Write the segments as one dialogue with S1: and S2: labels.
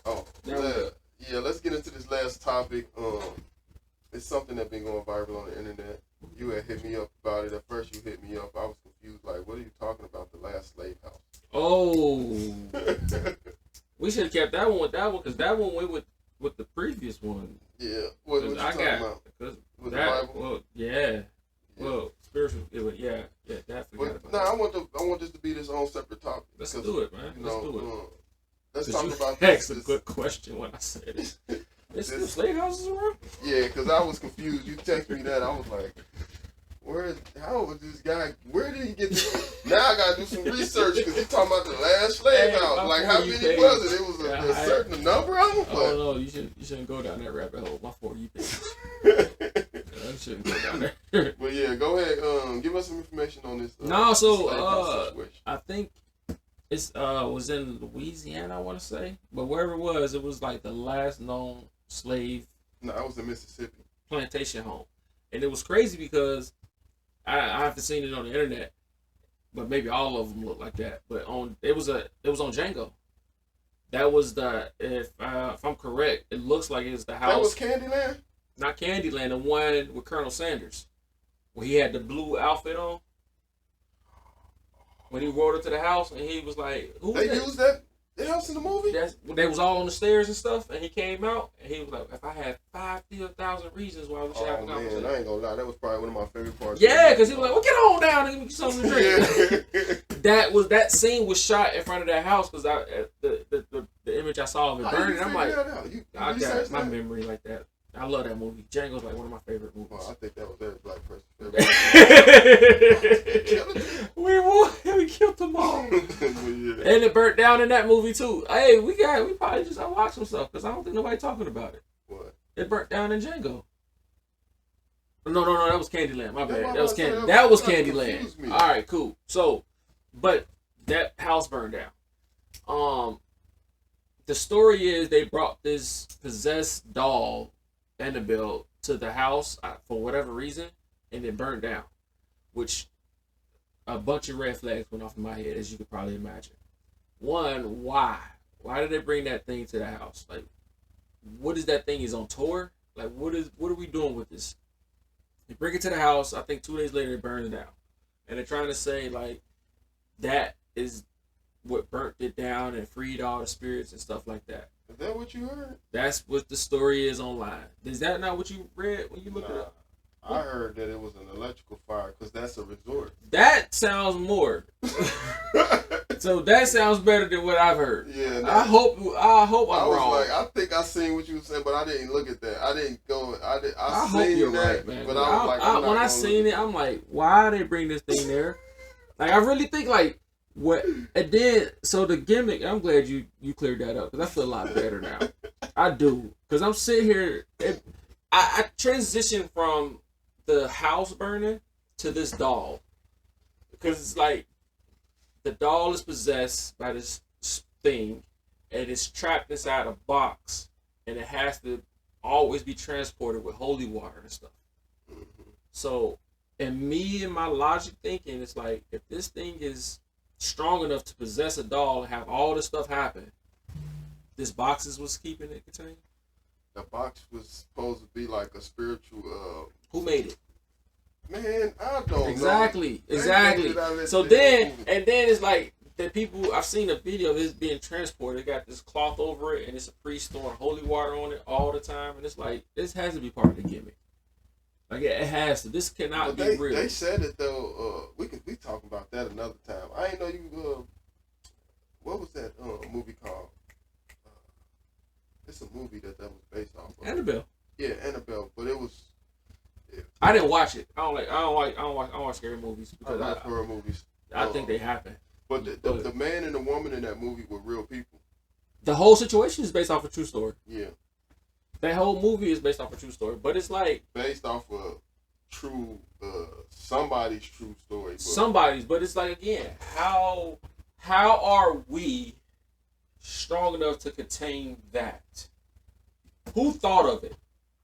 S1: Oh, yeah. Let's get into this last topic. It's something that's been going viral on the internet. You had hit me up about it. At first, you hit me up. I was confused. Like, what are you talking about? The last slave house.
S2: Oh, we should have kept that one with that one because that one went with the previous one.
S1: Yeah. What you talking about? With
S2: that,
S1: the Bible?
S2: Well, yeah. Well, spiritual. Yeah. Definitely.
S1: I want this to be this own separate topic.
S2: Let's do it, man. Let's do it.
S1: Let's talk about this.
S2: That's a good question when I said it. There's still slave houses around?
S1: Yeah, because I was confused. You texted me that. I was like, how was this guy? Where did he get this? Now I got to do some research because he's talking about the last slave house. Like, how many was it? It was a certain number of them?
S2: Oh, no, you shouldn't go down that rabbit hole. My 4 you page. You shouldn't go down there.
S1: But yeah, go ahead. Give us some information on this.
S2: I think it was in Louisiana, I want to say. But wherever it was like the last known slave.
S1: No, I was in Mississippi.
S2: Plantation home. And it was crazy because I haven't seen it on the internet, but maybe all of them look like that. But it was on Django. That was if I'm correct, it looks like it's the house.
S1: That was Candyland?
S2: Not Candyland, the one with Colonel Sanders, where he had the blue outfit on. When he rode up to the house and he was like, "Who?"
S1: They used that house in the movie.
S2: They was all on the stairs and stuff, and he came out and he was like, "If I had 5,000 reasons why we should have a conversation."
S1: Man, I ain't gonna lie, that was probably one of my favorite parts.
S2: Yeah, because he was like, "Well, get on down and give me something to drink." That scene was shot in front of that house because the image I saw of it burning. I'm like, I got my memory like that. I love that movie. Django's like one of my favorite movies.
S1: Well, I think that was every black person's favorite.
S2: We killed them all. Yeah. And it burnt down in that movie too. Hey, we probably just unlocked some stuff because I don't think nobody talking about it.
S1: What?
S2: It burnt down in Django. No, that was Candyland. My bad. That was Candyland. All right, cool. So, but that house burned down. The story is they brought this possessed doll, Annabelle, to the house for whatever reason, and it burned down, which a bunch of red flags went off in my head, as you could probably imagine. One, why? Why did they bring that thing to the house? Like, what is that thing? Is on tour? Like, what are we doing with this? They bring it to the house. I think 2 days later it burns down, and they're trying to say like that is what burnt it down and freed all the spirits and stuff like that.
S1: Is that what you heard?
S2: That's what the story is online. Is that not what you read when you looked it up?
S1: I heard that it was an electrical fire because that's a resort.
S2: That sounds more. So that sounds better than what I've heard.
S1: Yeah.
S2: I hope I'm wrong.
S1: Like, I think I seen what you were saying, but I didn't look at that. I didn't go. I
S2: hope you're
S1: that,
S2: right, man.
S1: But I was like,
S2: when I seen it, I'm like, why they bring this thing there? Like, I really think like what, and then so the gimmick. I'm glad you cleared that up because I feel a lot better now. I do, because I'm sitting here. I transitioned from the house burning to this doll, because it's like the doll is possessed by this thing and it's trapped inside a box and it has to always be transported with holy water and stuff. Mm-hmm. So, and me and my logic thinking, it's like, if this thing is strong enough to possess a doll and have all this stuff happen, this box is what's keeping it contained?
S1: The box was supposed to be like a spiritual
S2: who made it?
S1: Man, I don't know.
S2: Exactly. So then it's like the people, I've seen a video of this being transported. They got this cloth over it, and it's a priest throwing holy water on it all the time, and it's like, this has to be part of the gimmick. Like, it has to. This cannot be real.
S1: They said it though. We talk about that another time. I didn't know you. What was that movie called? It's a movie that was based off of.
S2: Annabelle.
S1: Yeah, Annabelle, but it was. Yeah.
S2: I didn't watch it. I don't watch scary movies because
S1: I like horror movies.
S2: I think they happen.
S1: But the man and the woman in that movie were real people.
S2: The whole situation is based off a true story.
S1: Yeah.
S2: That whole movie is based off a true story, but it's like
S1: based off a true somebody's true story.
S2: But it's like, again, how are we strong enough to contain that? Who thought of it?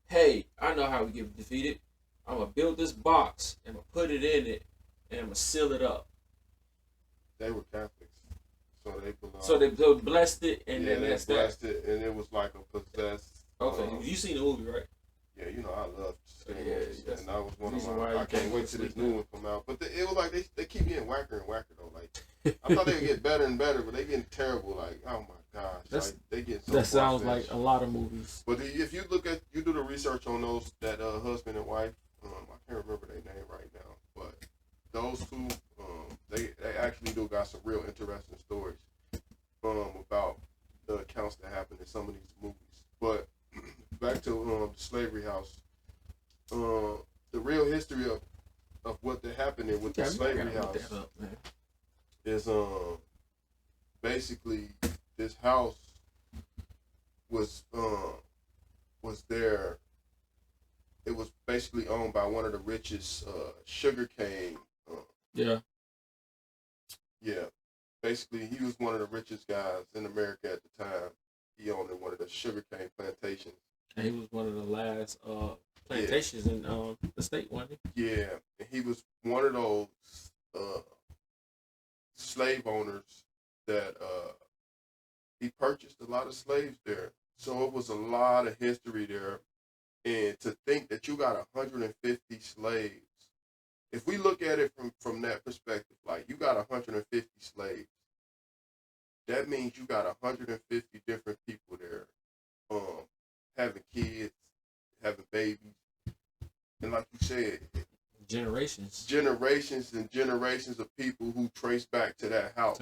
S2: Hey, I know how we get defeated. I'm going to build this box, and I'm going to put it in it, and I'm going to seal it up.
S1: They were Catholics. So they belong.
S2: So they blessed it, and then that's
S1: blessed it, and it was like a possessed.
S2: Okay, you seen the movie, right?
S1: Yeah, you know I love scary movies, and that was one
S2: of
S1: my. I can't wait till this new one come out. But it was like they keep getting whacker and whacker though. Like I thought they would get better and better, but they getting terrible. Like oh my gosh, like they get so.
S2: That sounds like a lot of movies.
S1: But if you do the research on those that husband and wife, I can't remember their name right now, but those two, they actually do got some real interesting stories, about the accounts that happened in some of these movies. But back to the slavery house, the real history of what happened with the slavery house is basically this house was there. It was basically owned by one of the richest sugarcane. Yeah. Basically, he was one of the richest guys in America at the time. He owned one of the sugarcane plantations.
S2: And he was one of the last plantations in the state, wasn't he?
S1: Yeah, and he was one of those slave owners that he purchased a lot of slaves there. So it was a lot of history there. And to think that you got 150 slaves, if we look at it from that perspective, like you got 150 slaves, that means you got 150 different people there, having kids, having babies, and like you said,
S2: generations
S1: and generations of people who trace back to that house.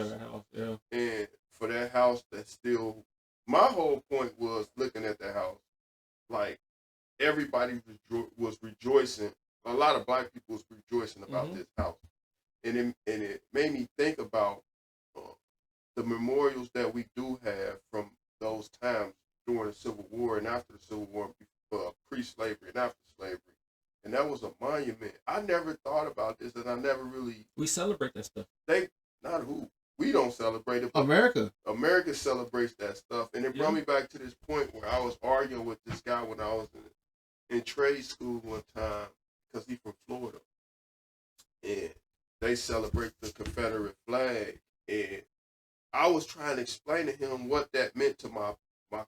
S2: Yeah.
S1: And for that house, that's still. My whole point was looking at that house, like everybody was rejoicing. A lot of black people was rejoicing about this house, and it made me think about the memorials that we do have from those times during the Civil War and after the Civil War, pre-slavery and after slavery. And that was a monument. I never thought about this, and I never really.
S2: We celebrate that stuff.
S1: We don't celebrate it. America celebrates that stuff, and it brought me back to this point where I was arguing with this guy when I was in trade school one time, because he's from Florida, and they celebrate the Confederate flag, and I was trying to explain to him what that meant to my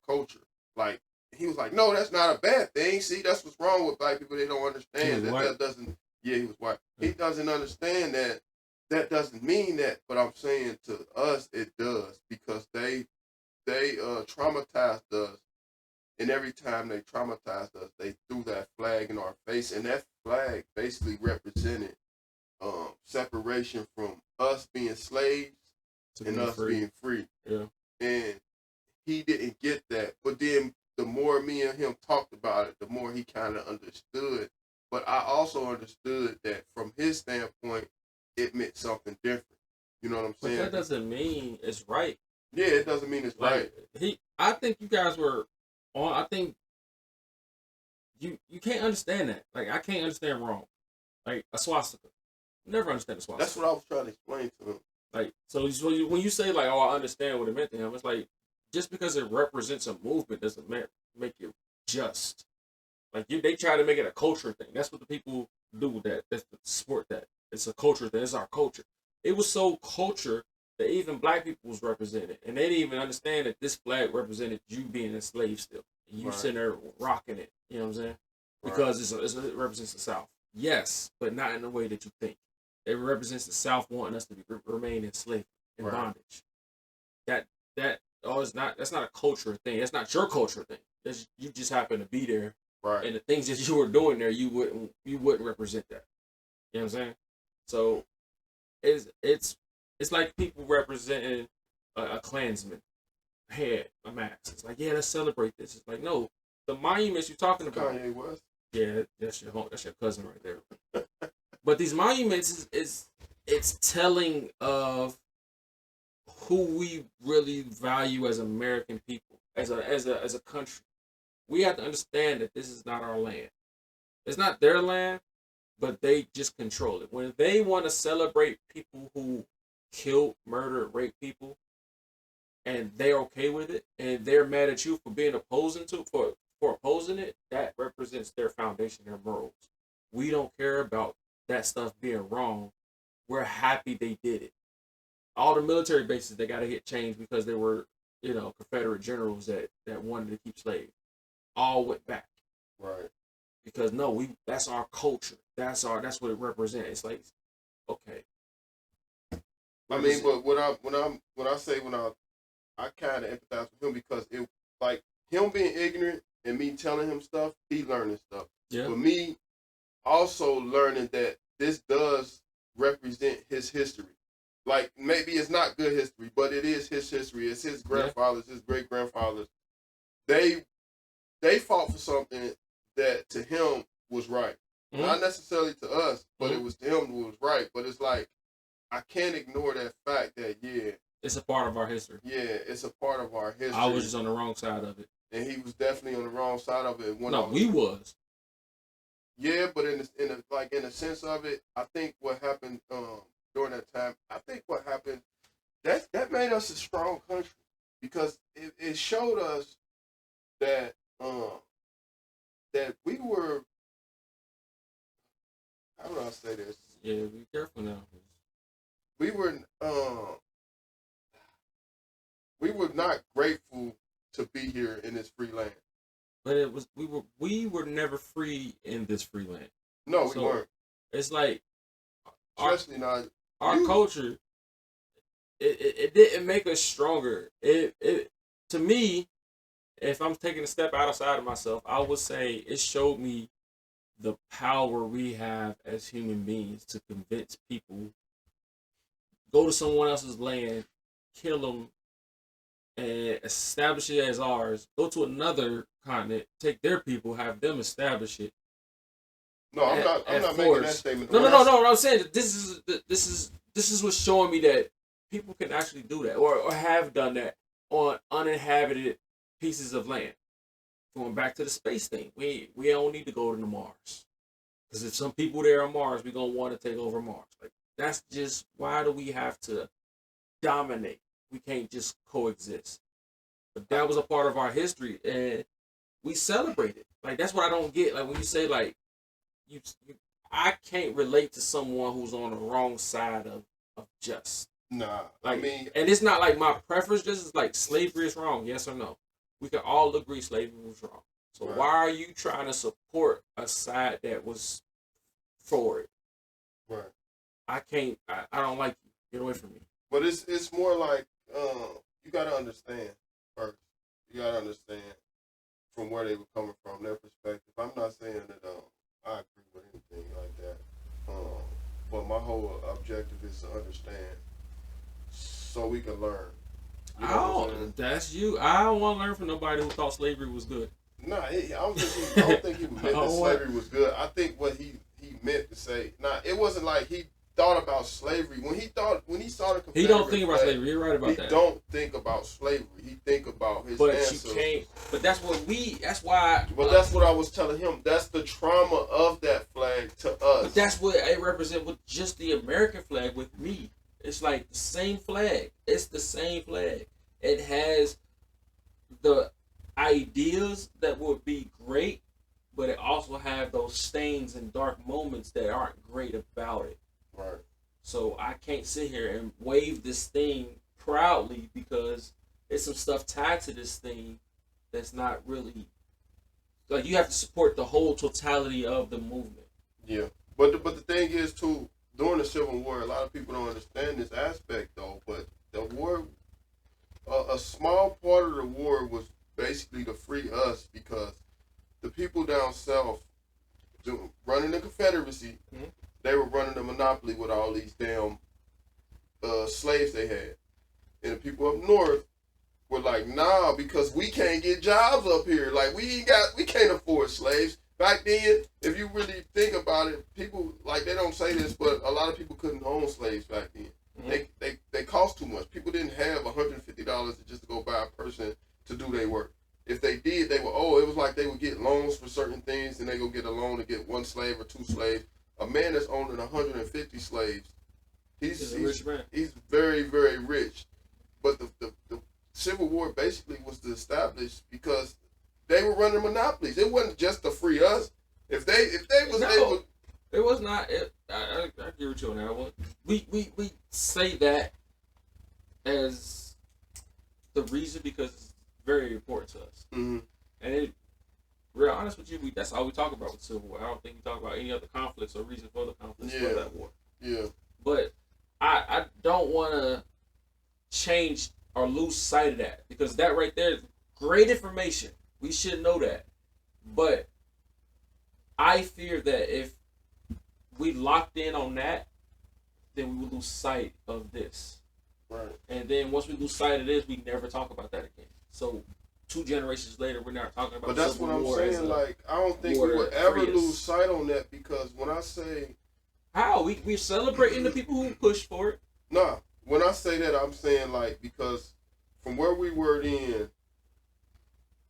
S1: culture. Like, he was like, no, that's not a bad thing. See, that's what's wrong with black people. They don't understand that doesn't. Yeah, he was white. He doesn't understand that. That doesn't mean that, but I'm saying to us it does, because they traumatized us, and every time they traumatized us, they threw that flag in our face, and that flag basically represented separation from us being slaves and us being free.
S2: Yeah.
S1: And he didn't get that, but then the more me and him talked about it, the more he kind of understood. But I also understood that from his standpoint, it meant something different. You know what I'm saying?
S2: But that doesn't mean it's right.
S1: Yeah, it doesn't mean it's right.
S2: I think you guys were on. I think you can't understand that. Like, I can't understand wrong. Like a swastika, never understand a swastika.
S1: That's what I was trying to explain to him.
S2: Like, so when you say like, oh, I understand what it meant to him, it's like just because it represents a movement doesn't make it just. Like they try to make it a culture thing. That's what the people do with that. That's the sport that. It's a culture thing. It's our culture. It was so culture that even black people was represented, and they didn't even understand that this flag represented you being a slave still. And you sitting there rocking it. You know what I'm saying? Because it represents the South. Yes, but not in the way that you think. It represents the South wanting us to remain enslaved in bondage. That's not a culture thing. That's not your culture thing. You just happen to be there, and the things that you were doing there, you wouldn't represent that. You know what I'm saying? So it's like people representing a Klansman head, a mask. It's like, yeah, let's celebrate this. It's like, no, the monuments you're talking about.
S1: Kanye West.
S2: Yeah, that's your cousin right there. But these monuments it's telling of who we really value as American people, as a country. We have to understand that this is not our land. It's not their land, but they just control it. When they want to celebrate people who killed, murdered, raped people, and they're okay with it, and they're mad at you for being opposing it, that represents their foundation, their morals. We don't care about that stuff being wrong. We're happy they did it. all the military bases that got to get changed because they were, Confederate generals that wanted to keep slaves. All went back.
S1: Right.
S2: Because that's our culture. That's what it represents. It's like, okay.
S1: I mean, but I kind of empathize with him because it like him being ignorant and me telling him stuff, he learning stuff.
S2: Yeah.
S1: But me also learning that this does represent his history. Like maybe it's not good history, but it is his history. It's his grandfathers, his great grandfathers. They fought for something that to him was right. Mm-hmm. Not necessarily to us, but it was to him who was right. But it's like I can't ignore that fact that
S2: it's a part of our history.
S1: Yeah, it's a part of our history.
S2: I was just on the wrong side of it.
S1: And he was definitely on the wrong side of it.
S2: We was.
S1: Yeah, but in a sense of it, I think what happened during that time, that made us a strong country because it showed us that that we were. How do I say this?
S2: Yeah, be careful now.
S1: We were not grateful to be here in this free land.
S2: But we were never free in this free land.
S1: No, we weren't.
S2: It's like
S1: especially not
S2: our culture. It didn't make us stronger. It to me, if I'm taking a step outside of myself, I would say it showed me the power we have as human beings to convince people, go to someone else's land, kill them, and establish it as ours. Go to another continent, take their people, have them establish it.
S1: No, I'm not making that statement.
S2: No. I'm saying that this is what's showing me that people can actually do that or have done that on uninhabited pieces of land. Going back to the space thing, we don't need to go to the Mars, because if some people there on Mars, we're gonna want to take over Mars. Like that's just, why do we have to dominate? We can't just coexist. But that was a part of our history, and we celebrate it. Like that's what I don't get. Like when you say like I can't relate to someone who's on the wrong side of just.
S1: Nah,
S2: like,
S1: I mean,
S2: and it's not like my preference. This is like slavery is wrong. Yes or no? We can all agree slavery was wrong. So why are you trying to support a side that was for it?
S1: Right.
S2: I can't. I don't like you. Get away from me.
S1: But it's more like you gotta understand first. You gotta understand from where they were coming from, their perspective. I'm not saying that I agree with anything like that. But my whole objective is to understand so we can learn. You know
S2: that's you. I don't want to learn from nobody who thought slavery was good.
S1: Nah, I don't think he meant that slavery was good. I think what he meant to say, it wasn't like he thought about slavery. When he saw the Confederate
S2: he don't think about slavery. You're right about that.
S1: He don't think about slavery. He think about his ancestors.
S2: You can't. But that's why.
S1: But that's what I was telling him. That's the trauma of that flag to us.
S2: But that's what it represents with just the American flag with me. It's like the same flag. It's the same flag. It has the ideas that would be great, but it also have those stains and dark moments that aren't great about it.
S1: Right.
S2: So I can't sit here and wave this thing proudly because there's some stuff tied to this thing that's not really, like, you have to support the whole totality of the movement.
S1: Yeah. But the thing is too, during the Civil War, a lot of people don't understand this aspect though, but the war, a small part of the war was basically to free us, because the people down south running the Confederacy, they were running the monopoly with all these damn slaves they had. And the people up north were like, nah, because we can't get jobs up here. Like we can't afford slaves. Back then, if you really think about it, people, like, they don't say this, but a lot of people couldn't own slaves back then. Mm-hmm. They cost too much. People didn't have $150 just to go buy a person to do their work. If they did, they were, it was like they would get loans for certain things, and they go get a loan to get one slave or two slaves. A man that's owning 150 slaves, he's a rich man. He's very, very rich. But the Civil War basically was to establish, because they were running monopolies. It wasn't just to free us. If they was able,
S2: it was not. I agree with you on that one. We say that, as the reason because it's very important to us.
S1: Mm-hmm.
S2: And it, real honest with you, that's all we talk about with Civil War. I don't think we talk about any other conflicts or reason for the conflicts for that war.
S1: Yeah.
S2: But I don't want to change or lose sight of that, because that right there is great information. We should know that. But I fear that if we locked in on that, then we would lose sight of this.
S1: Right.
S2: And then once we lose sight of this, we never talk about that again. So 2 generations later, we're not talking about.
S1: But that's what I'm saying. Like, I don't think we would ever lose sight on that, because when I say
S2: how we're celebrating the people who pushed for it.
S1: Nah, when I say that, I'm saying like, because from where we were then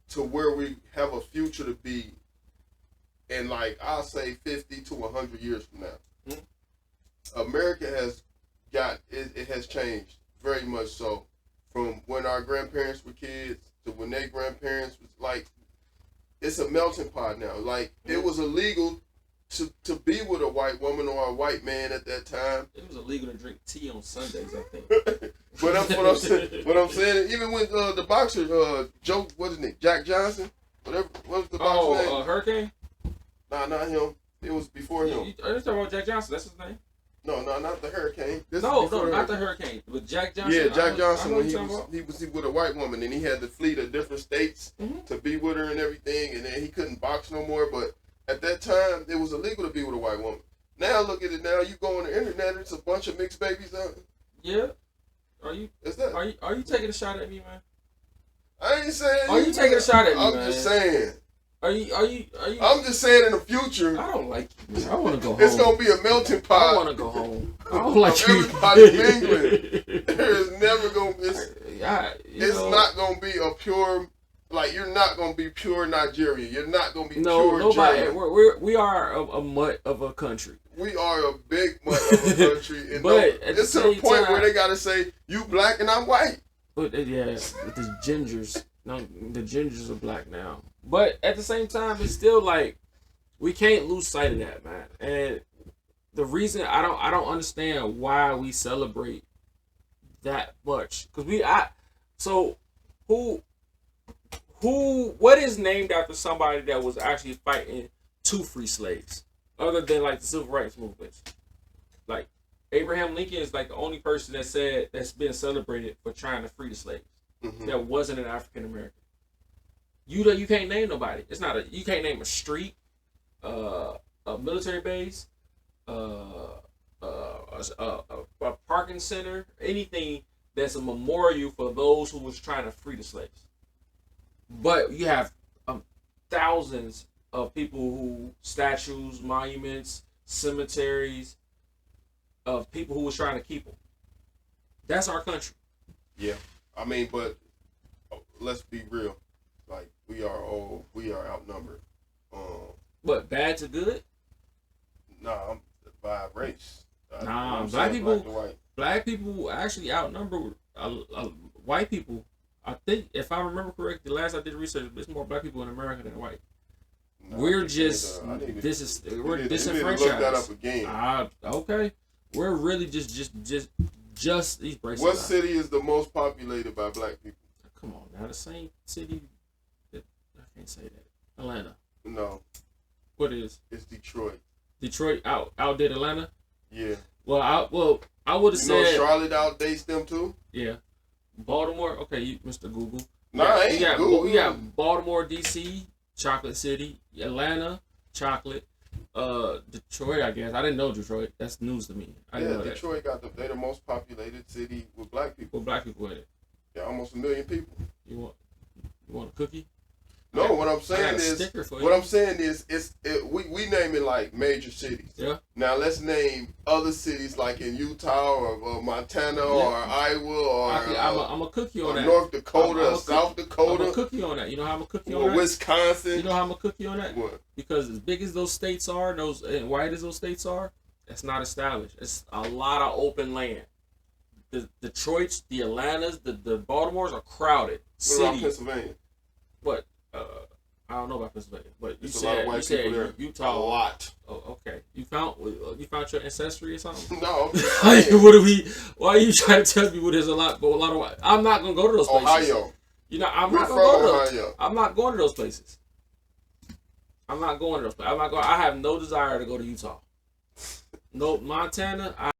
S1: to where we have a future to be, and like I'll say 50 to 100 years from now, America has got it has changed very much so, from when our grandparents were kids to when their grandparents was like, it's a melting pot now. Like, it was illegal to be with a white woman or a white man at that time.
S2: It was illegal to drink tea on Sundays, I think.
S1: But what I'm saying, even when the boxer, Joe, what is it, Jack Johnson, whatever, what was the boxer's name?
S2: Hurricane?
S1: Nah, not him. It was before him.
S2: Are you talking about Jack Johnson? That's his name?
S1: No, not the Hurricane.
S2: No, not the Hurricane. But Jack Johnson.
S1: Yeah, Jack Johnson, when he was with a white woman, and he had to flee to different states to be with her and everything, and then he couldn't box no more. But at that time, it was illegal to be with a white woman. Now look at it. Now you go on the internet, it's a bunch of mixed babies out.
S2: Yeah. Are you taking a shot at me, man?
S1: I ain't saying.
S2: Are you taking a shot at me,
S1: I'm
S2: man?
S1: just saying.
S2: Are you?
S1: I'm just saying, in the future,
S2: I don't like you. I want to go home.
S1: It's gonna be a melting pot.
S2: I want to go home. I don't like you.
S1: Everybody in England. There is never gonna. It's not gonna be a pure. Like, you're not gonna be pure Nigeria. You're not gonna be pure
S2: nobody.
S1: German.
S2: We are a mutt of a country.
S1: We are a big mutt of a country. And
S2: but
S1: it's to the point where they gotta say, you black and I'm white.
S2: But yeah, the gingers. No, the gingers are black now. But at the same time, it's still like, we can't lose sight of that, man. And the reason I don't understand why we celebrate that much, because what is named after somebody that was actually fighting to free slaves, other than like the civil rights movements? Like, Abraham Lincoln is like the only person that's been celebrated for trying to free the slaves. That wasn't an African American. You can't name nobody. You can't name a street, a military base, a parking center, anything that's a memorial for those who was trying to free the slaves. But you have thousands of people who statues, monuments, cemeteries of people who was trying to keep them. That's our country.
S1: Yeah. I mean, but let's be real. Like, we are outnumbered.
S2: But bad to good?
S1: Nah, by race.
S2: Black people actually outnumber white people. I think, if I remember correctly, last I did research, there's more black people in America than white. No, we're disenfranchised.
S1: Look that up again.
S2: Okay. We're really just these bracelets.
S1: What city is the most populated by black people?
S2: Come on, now the same city. I can't say that. Atlanta.
S1: No.
S2: What is?
S1: It's Detroit.
S2: Detroit outdid Atlanta.
S1: Yeah.
S2: Well, I would have said
S1: Charlotte outdates them too.
S2: Yeah. Baltimore. Okay, Mr. Google.
S1: No, I ain't Google.
S2: We got Baltimore, D.C., Chocolate City, Atlanta, chocolate. Detroit, I guess. I didn't know Detroit. That's news to me. I didn't know
S1: Detroit they're the most populated city with black people.
S2: With black people in it.
S1: Yeah, almost 1 million people.
S2: You want a cookie?
S1: No, what I'm saying is, we name it like major cities.
S2: Yeah.
S1: Now let's name other cities like in Utah or Montana or Iowa or
S2: I'm a cookie on that.
S1: North Dakota or South Dakota.
S2: I'm a cookie on that. You know how I'm a cookie on that?
S1: Wisconsin.
S2: You know how I'm a cookie on that?
S1: What?
S2: Because as big as those states are, and white as those states are, that's not established. It's a lot of open land. The Detroits, the Atlantas, the Baltimores are crowded cities.
S1: Pennsylvania.
S2: But I don't know about Pennsylvania, but
S1: There's a lot of white people there.
S2: Utah.
S1: A lot.
S2: Oh, okay. You found your ancestry or something?
S1: No.
S2: Why are you trying to tell me there's a lot of white? I'm not gonna go to those places.
S1: Ohio.
S2: You know, I'm
S1: We're
S2: not gonna go to
S1: Ohio.
S2: those. I'm not going to those places. I'm not going to those places. I have no desire to go to Utah. No, Montana.